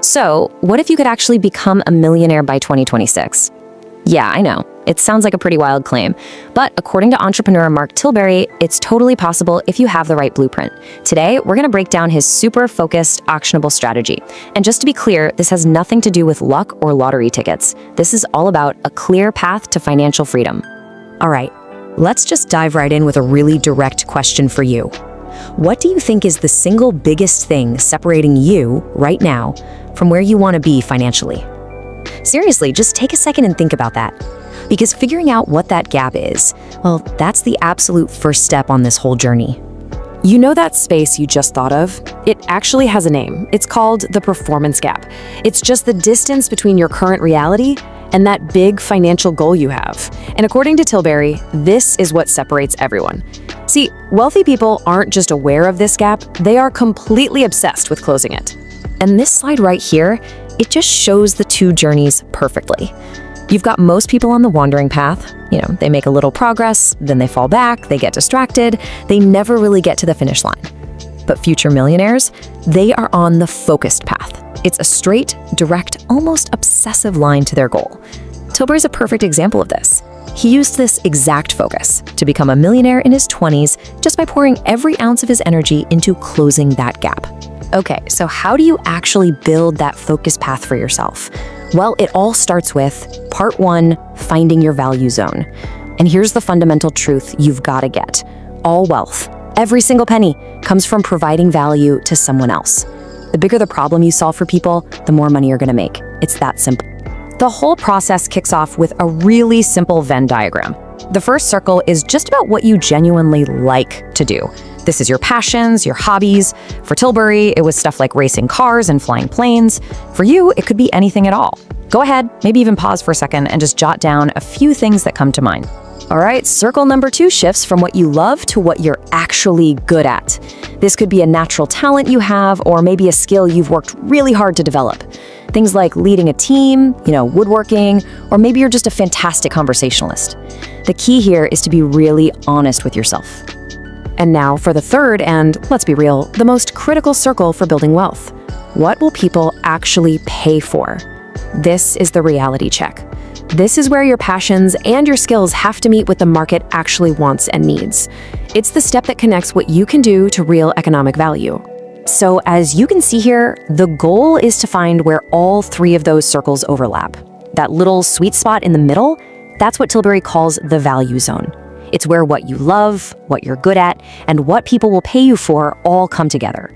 So, what if you could actually become a millionaire by 2026? Yeah, I know. It sounds like a pretty wild claim, but according to entrepreneur Mark Tilbury, it's totally possible if you have the right blueprint. Today, we're going to break down his super focused, actionable strategy. And just to be clear, this has nothing to do with luck or lottery tickets. This is all about a clear path to financial freedom. All right, let's just dive right in with a really direct question for you. What do you think is the single biggest thing separating you right now from where you want to be financially? Seriously, just take a second and think about that. Because figuring out what that gap is, well, that's the absolute first step on this whole journey. You know that space you just thought of? It actually has a name. It's called the performance gap. It's just the distance between your current reality and that big financial goal you have. And according to Tilbury, this is what separates everyone. See, wealthy people aren't just aware of this gap, they are completely obsessed with closing it. And this slide right here, it just shows the two journeys perfectly. You've got most people on the wandering path. They make a little progress, then they fall back, they get distracted, they never really get to the finish line. But future millionaires, they are on the focused path. It's a straight, direct, almost obsessive line to their goal. Tilbury's a perfect example of this. He used this exact focus to become a millionaire in his 20s just by pouring every ounce of his energy into closing that gap. Okay, so how do you actually build that focused path for yourself? Well, it all starts with part 1, finding your value zone. And here's the fundamental truth you've got to get. All wealth, every single penny, comes from providing value to someone else. The bigger the problem you solve for people, the more money you're going to make. It's that simple. The whole process kicks off with a really simple Venn diagram. The first circle is just about what you genuinely like to do. This is your passions, your hobbies. For Tilbury, it was stuff like racing cars and flying planes. For you, it could be anything at all. Go ahead, maybe even pause for a second and just jot down a few things that come to mind. All right, circle number 2 shifts from what you love to what you're actually good at. This could be a natural talent you have, or maybe a skill you've worked really hard to develop. Things like leading a team, woodworking, or maybe you're just a fantastic conversationalist. The key here is to be really honest with yourself. And now for the third, and let's be real, the most critical circle for building wealth. What will people actually pay for? This is the reality check. This is where your passions and your skills have to meet what the market actually wants and needs. It's the step that connects what you can do to real economic value. So as you can see here, the goal is to find where all 3 of those circles overlap. That little sweet spot in the middle, that's what Tilbury calls the value zone. It's where what you love, what you're good at, and what people will pay you for all come together.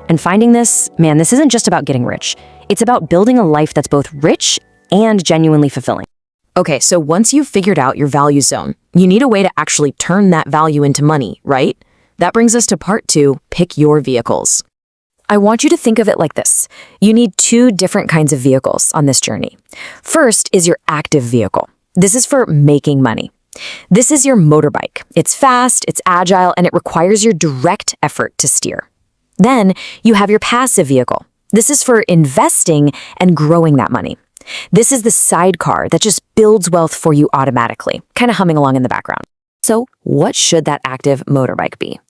And finding this, man, this isn't just about getting rich. It's about building a life that's both rich and genuinely fulfilling. Okay, so once you've figured out your value zone, you need a way to actually turn that value into money, right? That brings us to part 2, pick your vehicles. I want you to think of it like this. You need 2 different kinds of vehicles on this journey. First is your active vehicle. This is for making money. This is your motorbike. It's fast, it's agile, and it requires your direct effort to steer. Then you have your passive vehicle. This is for investing and growing that money. This is the sidecar that just builds wealth for you automatically, kind of humming along in the background. So what should that active motorbike be?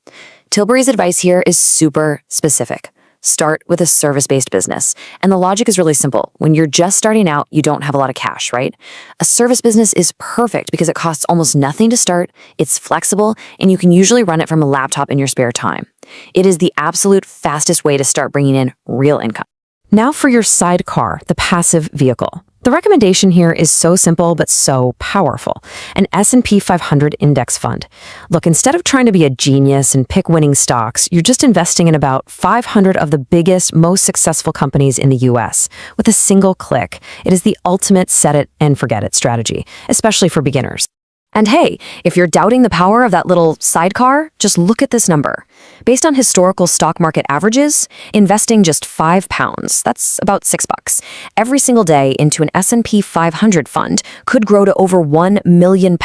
Tilbury's advice here is super specific. Start with a service-based business. And the logic is really simple. When you're just starting out, you don't have a lot of cash, right? A service business is perfect because it costs almost nothing to start, it's flexible, and you can usually run it from a laptop in your spare time. It is the absolute fastest way to start bringing in real income. Now for your sidecar, the passive vehicle. The recommendation here is so simple but so powerful. An S&P 500 index fund. Look, instead of trying to be a genius and pick winning stocks, you're just investing in about 500 of the biggest, most successful companies in the US with a single click. It is the ultimate set it and forget it strategy, especially for beginners. And hey, if you're doubting the power of that little sidecar, just look at this number. Based on historical stock market averages, investing just £5, that's about $6, every single day into an S&P 500 fund could grow to over £1 million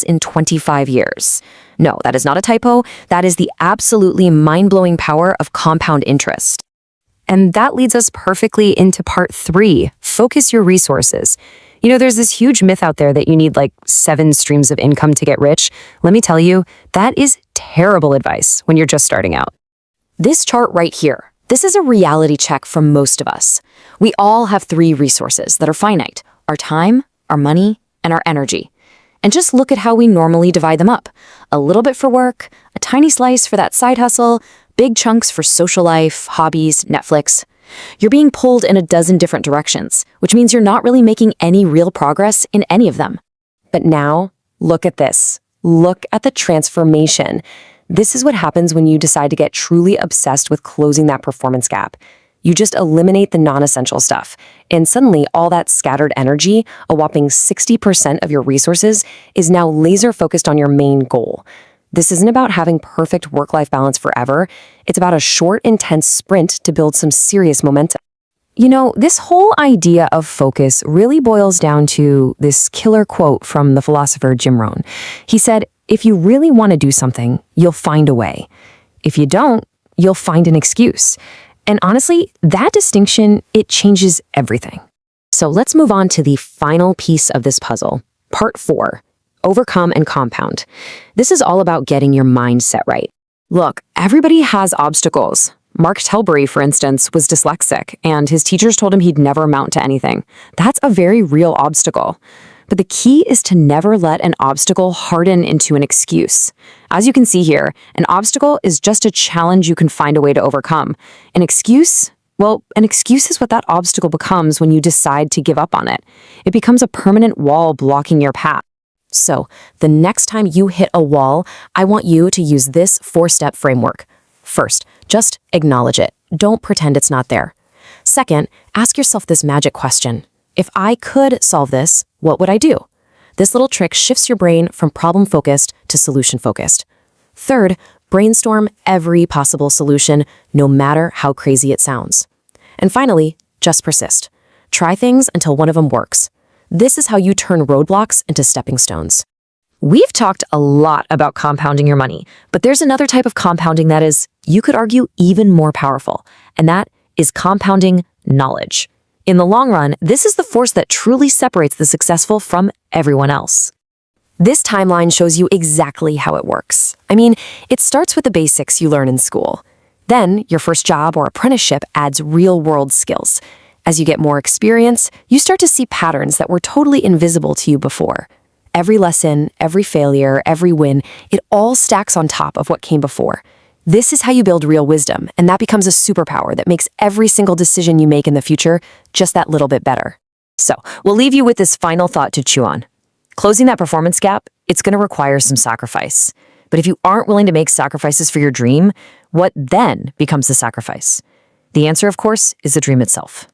in 25 years. No, that is not a typo. That is the absolutely mind-blowing power of compound interest. And that leads us perfectly into part 3, focus your resources. You know, there's this huge myth out there that you need like 7 streams of income to get rich. Let me tell you, that is terrible advice when you're just starting out. This chart right here, this is a reality check from most of us. We all have three resources that are finite: our time, our money, and our energy. And just look at how we normally divide them up. A little bit for work, a tiny slice for that side hustle, big chunks for social life, hobbies, Netflix. You're being pulled in a dozen different directions, which means you're not really making any real progress in any of them. But now, look at this. Look at the transformation. This is what happens when you decide to get truly obsessed with closing that performance gap. You just eliminate the non-essential stuff, and suddenly all that scattered energy, a whopping 60% of your resources, is now laser-focused on your main goal. This isn't about having perfect work-life balance forever. It's about a short, intense sprint to build some serious momentum. You know, this whole idea of focus really boils down to this killer quote from the philosopher Jim Rohn. He said, "If you really want to do something, you'll find a way. If you don't, you'll find an excuse." And honestly, that distinction, it changes everything. So let's move on to the final piece of this puzzle, part 4, overcome and compound. This is all about getting your mindset right. Look, everybody has obstacles. Mark Telbury, for instance, was dyslexic, and his teachers told him he'd never amount to anything. That's a very real obstacle. But the key is to never let an obstacle harden into an excuse. As you can see here, an obstacle is just a challenge you can find a way to overcome. An excuse? Well, an excuse is what that obstacle becomes when you decide to give up on it. It becomes a permanent wall blocking your path. So, the next time you hit a wall, I want you to use this 4-step framework. First, just acknowledge it. Don't pretend it's not there. Second, ask yourself this magic question. If I could solve this, what would I do? This little trick shifts your brain from problem-focused to solution-focused. Third, brainstorm every possible solution, no matter how crazy it sounds. And finally, just persist. Try things until one of them works. This is how you turn roadblocks into stepping stones. We've talked a lot about compounding your money, but there's another type of compounding that is, you could argue, even more powerful, and that is compounding knowledge. In the long run, this is the force that truly separates the successful from everyone else. This timeline shows you exactly how it works. I mean, it starts with the basics you learn in school. Then, your first job or apprenticeship adds real-world skills. As you get more experience, you start to see patterns that were totally invisible to you before. Every lesson, every failure, every win, it all stacks on top of what came before. This is how you build real wisdom, and that becomes a superpower that makes every single decision you make in the future just that little bit better. So, we'll leave you with this final thought to chew on. Closing that performance gap, it's going to require some sacrifice. But if you aren't willing to make sacrifices for your dream, what then becomes the sacrifice? The answer, of course, is the dream itself.